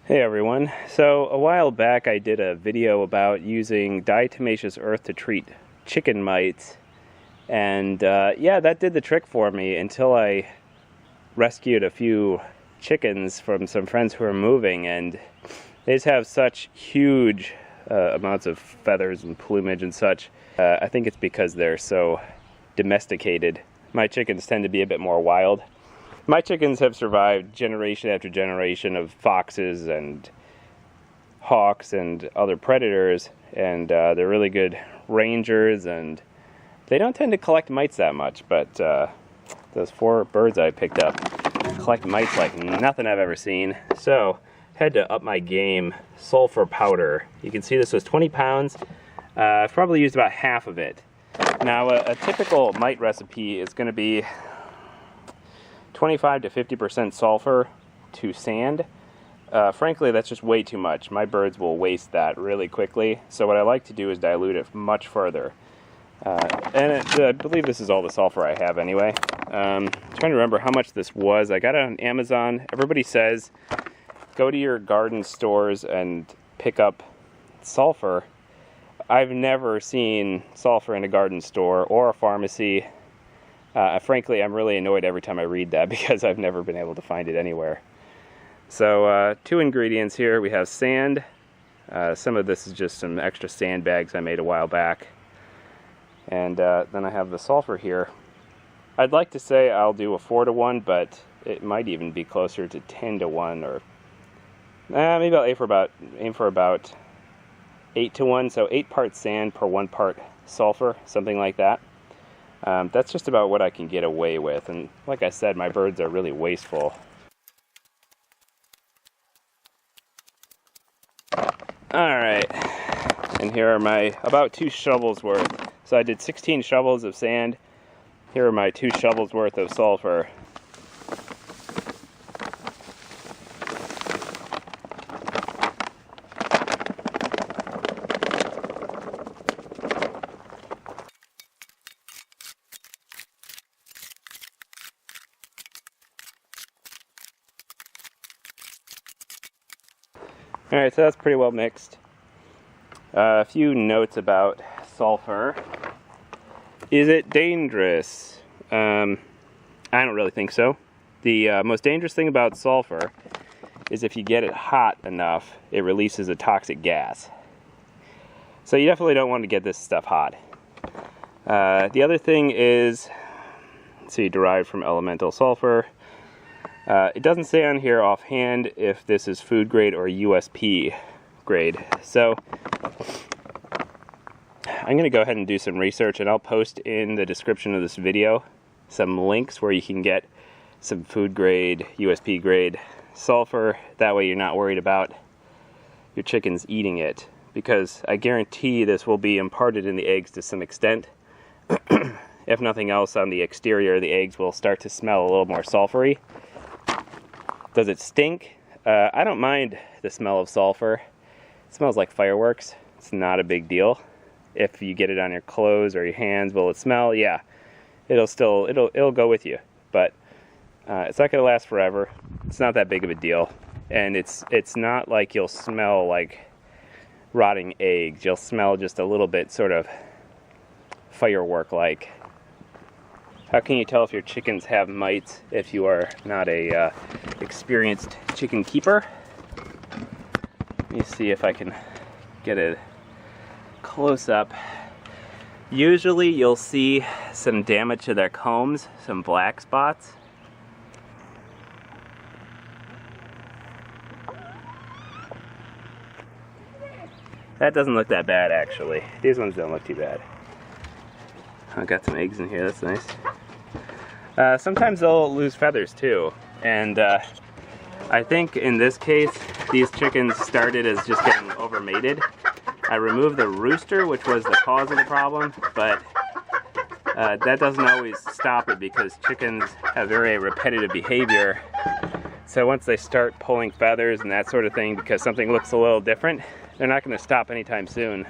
Hey everyone, so a while back I did a video about using diatomaceous earth to treat chicken mites, and yeah, that did the trick for me until I rescued a few chickens from some friends who were moving, and they just have such huge amounts of feathers and plumage and such. I think it's because they're so domesticated. My chickens tend to be a bit more wild. My chickens have survived generation after generation of foxes and hawks and other predators, and they're really good rangers, and they don't tend to collect mites that much, but those 4 birds I picked up collect mites like nothing I've ever seen. So, had to up my game. Sulfur powder. You can see this was 20 pounds. I've probably used about half of it. Now, a typical mite recipe is going to be 25 to 50% sulfur to sand. Frankly, that's just way too much. My birds will waste that really quickly. So what I like to do is dilute it much further. I believe this is all the sulfur I have anyway. Trying to remember how much this was. I got it on Amazon. Everybody says go to your garden stores and pick up sulfur. I've never seen sulfur in a garden store or a pharmacy. Frankly, I'm really annoyed every time I read that because I've never been able to find it anywhere. So 2 ingredients here. We have sand. Some of this is just some extra sandbags I made a while back. And then I have the sulfur here. I'd like to say I'll do a 4-to-1, but it might even be closer to 10-to-1, or maybe I'll aim for about 8-to-1. So 8 parts sand per 1 part sulfur, something like that. That's just about what I can get away with, and like I said, my birds are really wasteful. Alright, and here are my about 2 shovels worth. So I did 16 shovels of sand. Here are my 2 shovels worth of sulfur. Alright, so that's pretty well mixed. A few notes about sulfur. Is it dangerous? I don't really think so. The most dangerous thing about sulfur is if you get it hot enough, it releases a toxic gas. So you definitely don't want to get this stuff hot. The other thing is, derived from elemental sulfur. It doesn't say on here offhand if this is food grade or USP grade. So I'm going to go ahead and do some research, and I'll post in the description of this video some links where you can get some food grade, USP grade sulfur. That way you're not worried about your chickens eating it, because I guarantee this will be imparted in the eggs to some extent. If nothing else, on the exterior, the eggs will start to smell a little more sulfury. Does it stink? I don't mind the smell of sulfur. It smells like fireworks. It's not a big deal. If you get it on your clothes or your hands, will it smell? Yeah, it'll go with you. But it's not gonna last forever. It's not that big of a deal, and it's not like you'll smell like rotting eggs. You'll smell just a little bit sort of firework-like. How can you tell if your chickens have mites if you are not a experienced chicken keeper? Let me see if I can get a close-up. Usually you'll see some damage to their combs, some black spots. That doesn't look that bad, actually. These ones don't look too bad. I've got some eggs in here, that's nice. Sometimes they'll lose feathers too, and I think in this case these chickens started as just getting overmated. I removed the rooster, which was the cause of the problem, but that doesn't always stop it, because chickens have very repetitive behavior. So once they start pulling feathers and that sort of thing because something looks a little different, they're not going to stop anytime soon.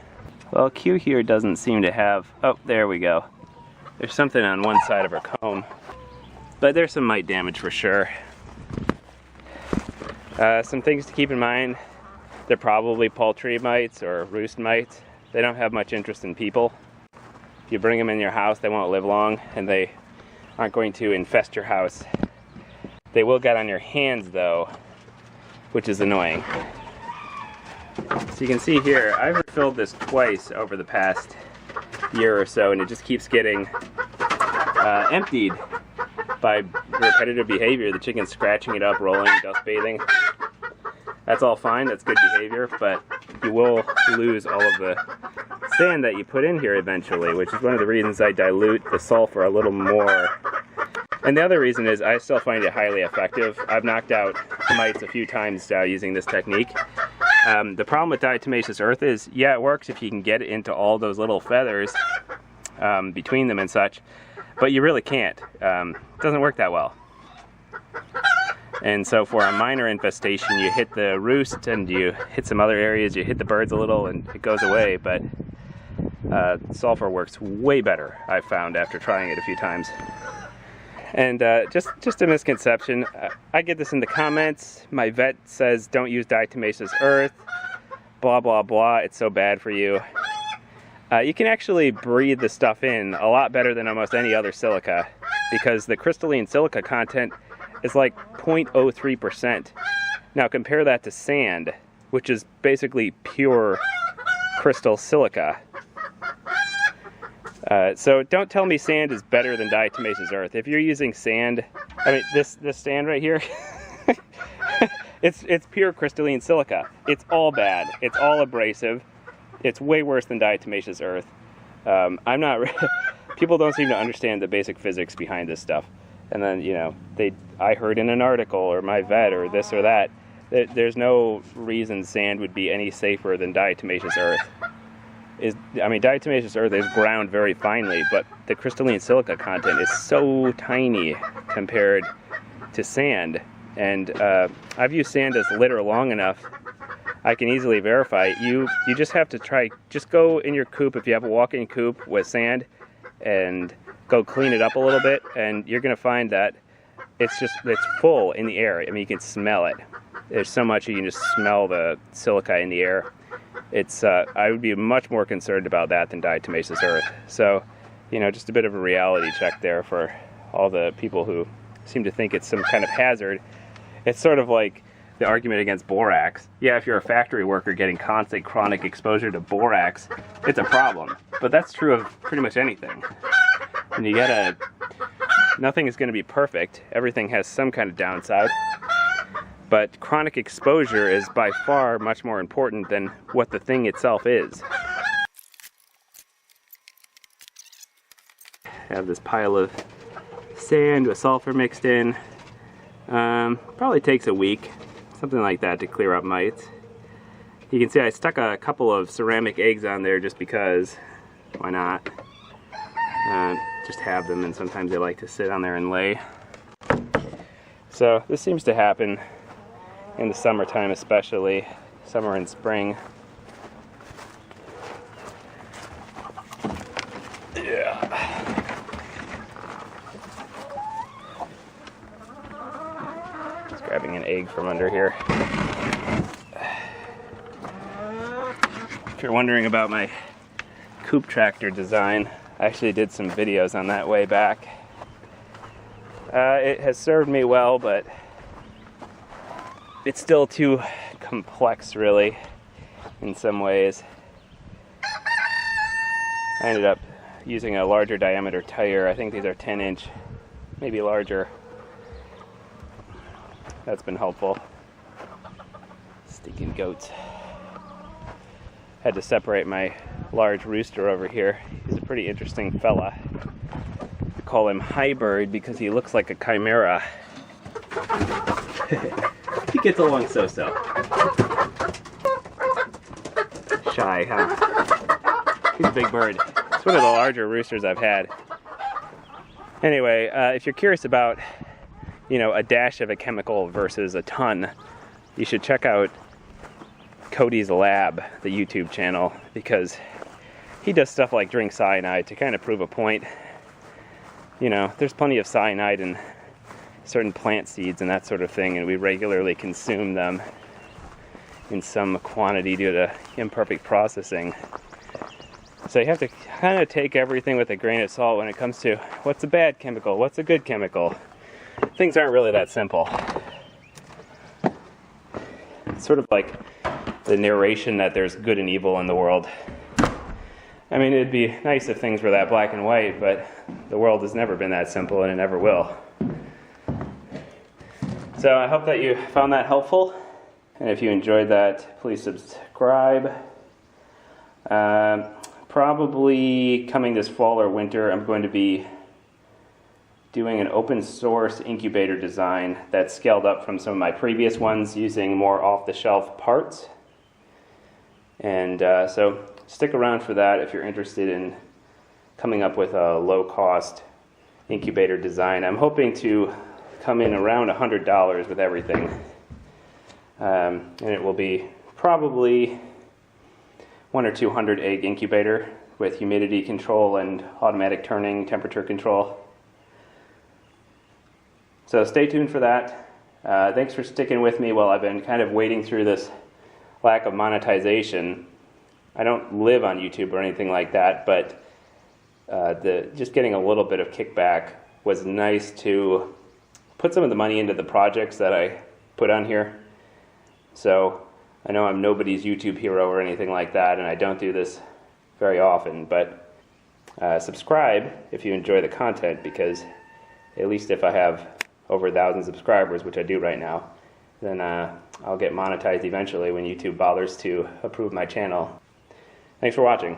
Well, Q here doesn't seem to have... Oh, there we go. There's something on one side of her comb. But there's some mite damage for sure. Some things to keep in mind: they're probably poultry mites or roost mites. They don't have much interest in people. If you bring them in your house, they won't live long, and they aren't going to infest your house. They will get on your hands though, which is annoying. So you can see here, I've refilled this twice over the past year or so, and it just keeps getting emptied by repetitive behavior. The chicken's scratching it up, rolling, dust bathing. That's all fine, that's good behavior, but you will lose all of the sand that you put in here eventually, which is one of the reasons I dilute the sulfur a little more. And the other reason is I still find it highly effective. I've knocked out mites a few times using this technique. The problem with diatomaceous earth is, yeah, it works if you can get it into all those little feathers between them and such, but you really can't. It doesn't work that well. And so for a minor infestation, you hit the roost and you hit some other areas, you hit the birds a little and it goes away, but sulfur works way better, I've found, after trying it a few times. And just a misconception, I get this in the comments. My vet says don't use diatomaceous earth, blah blah blah, it's so bad for you. You can actually breathe the stuff in a lot better than almost any other silica, because the crystalline silica content is like 0.03%. Now compare that to sand, which is basically pure crystal silica. So don't tell me sand is better than diatomaceous earth. If you're using sand, I mean this sand right here, it's pure crystalline silica. It's all bad. It's all abrasive. It's way worse than diatomaceous earth. People don't seem to understand the basic physics behind this stuff. And then, you know, I heard in an article, or my vet, or this or that, there's no reason sand would be any safer than diatomaceous earth. Diatomaceous earth is ground very finely, but the crystalline silica content is so tiny compared to sand. And I've used sand as litter long enough, I can easily verify. You just have to just go in your coop, if you have a walk-in coop with sand, and go clean it up a little bit, and you're going to find that it's full in the air. I mean, you can smell it. There's so much you can just smell the silica in the air. I would be much more concerned about that than diatomaceous earth. So, you know, just a bit of a reality check there for all the people who seem to think it's some kind of hazard. It's sort of like the argument against borax. Yeah, if you're a factory worker getting constant chronic exposure to borax, it's a problem. But that's true of pretty much anything. And nothing is going to be perfect. Everything has some kind of downside. But chronic exposure is by far much more important than what the thing itself is. I have this pile of sand with sulfur mixed in. Probably takes a week, something like that, to clear up mites. You can see I stuck a couple of ceramic eggs on there just because, why not? Just have them, and sometimes they like to sit on there and lay. So this seems to happen in the summertime, especially summer and spring. Yeah. Just grabbing an egg from under here. If you're wondering about my Coop tractor design, I actually did some videos on that way back. It has served me well, but it's still too complex, really, in some ways. I ended up using a larger diameter tire. I think these are 10-inch, maybe larger. That's been helpful. Stinking goats. Had to separate my large rooster over here. He's a pretty interesting fella. I call him Highbird because he looks like a chimera. He gets along so-so. Shy, huh? He's a big bird. It's one of the larger roosters I've had. Anyway, if you're curious about, you know, a dash of a chemical versus a ton, you should check out Cody's Lab, the YouTube channel, because he does stuff like drink cyanide to kind of prove a point. You know, there's plenty of cyanide in certain plant seeds and that sort of thing, and we regularly consume them in some quantity due to imperfect processing. So you have to kind of take everything with a grain of salt when it comes to what's a bad chemical, what's a good chemical. Things aren't really that simple. It's sort of like the narration that there's good and evil in the world. I mean, it'd be nice if things were that black and white, but the world has never been that simple, and it never will. So I hope that you found that helpful, and if you enjoyed that, please subscribe. Probably coming this fall or winter, I'm going to be doing an open source incubator design that's scaled up from some of my previous ones using more off-the-shelf parts. And so stick around for that if you're interested in coming up with a low-cost incubator design. I'm hoping to come in around $100 with everything. And it will be probably 100 or 200 egg incubator with humidity control and automatic turning temperature control. So stay tuned for that. Thanks for sticking with me while I've been kind of wading through this lack of monetization. I don't live on YouTube or anything like that, but just getting a little bit of kickback was nice to put some of the money into the projects that I put on here. So I know I'm nobody's YouTube hero or anything like that, and I don't do this very often, but subscribe if you enjoy the content, because at least if I have over 1,000 subscribers, which I do right now, then I'll get monetized eventually when YouTube bothers to approve my channel. Thanks for watching.